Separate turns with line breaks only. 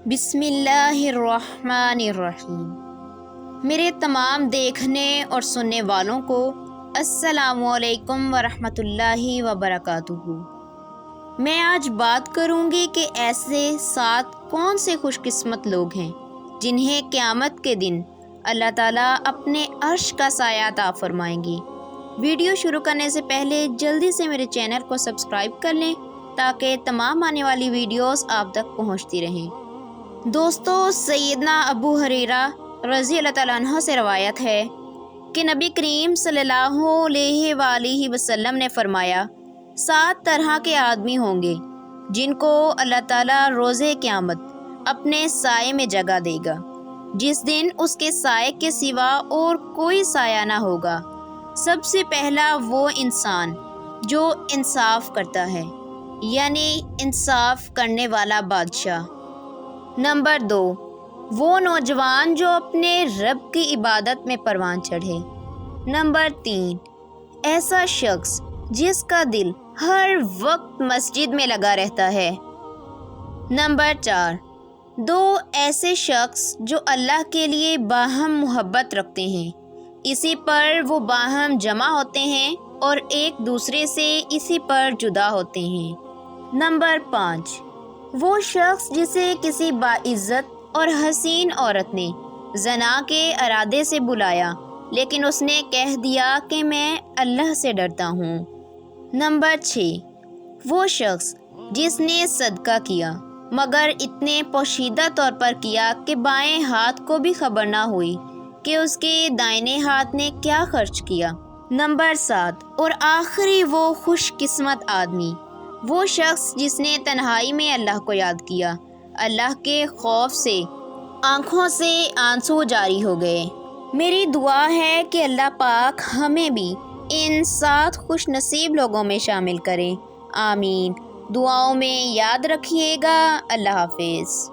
بسم اللہ الرحمن الرحیم۔ میرے تمام دیکھنے اور سننے والوں کو السلام علیکم ورحمۃ اللہ وبرکاتہ۔ میں آج بات کروں گی کہ ایسے 7 کون سے خوش قسمت لوگ ہیں جنہیں قیامت کے دن اللہ تعالیٰ اپنے عرش کا سایہ عطا فرمائیں گی۔ ویڈیو شروع کرنے سے پہلے جلدی سے میرے چینل کو سبسکرائب کر لیں تاکہ تمام آنے والی ویڈیوز آپ تک پہنچتی رہیں۔ دوستو، سیدنا ابو ہریرہ رضی اللہ تعالیٰ عنہ سے روایت ہے کہ نبی کریم صلی اللہ علیہ وآلہ وسلم نے فرمایا 7 طرح کے آدمی ہوں گے جن کو اللہ تعالیٰ روز قیامت اپنے سائے میں جگہ دے گا، جس دن اس کے سائے کے سوا اور کوئی سایہ نہ ہوگا۔ سب سے پہلا وہ انسان جو انصاف کرتا ہے، یعنی انصاف کرنے والا بادشاہ۔ نمبر 2، وہ نوجوان جو اپنے رب کی عبادت میں پروان چڑھے۔ نمبر 3، ایسا شخص جس کا دل ہر وقت مسجد میں لگا رہتا ہے۔ نمبر 4، 2 ایسے شخص جو اللہ کے لیے باہم محبت رکھتے ہیں، اسی پر وہ باہم جمع ہوتے ہیں اور ایک دوسرے سے اسی پر جدا ہوتے ہیں۔ نمبر 5، وہ شخص جسے کسی باعزت اور حسین عورت نے زنا کے ارادے سے بلایا لیکن اس نے کہہ دیا کہ میں اللہ سے ڈرتا ہوں۔ نمبر 6، وہ شخص جس نے صدقہ کیا مگر اتنے پوشیدہ طور پر کیا کہ بائیں ہاتھ کو بھی خبر نہ ہوئی کہ اس کے دائیں ہاتھ نے کیا خرچ کیا۔ نمبر 7 اور آخری وہ خوش قسمت آدمی، وہ شخص جس نے تنہائی میں اللہ کو یاد کیا، اللہ کے خوف سے آنکھوں سے آنسو جاری ہو گئے۔ میری دعا ہے کہ اللہ پاک ہمیں بھی ان 7 خوش نصیب لوگوں میں شامل کریں۔ آمین۔ دعاؤں میں یاد رکھیے گا۔ اللہ حافظ۔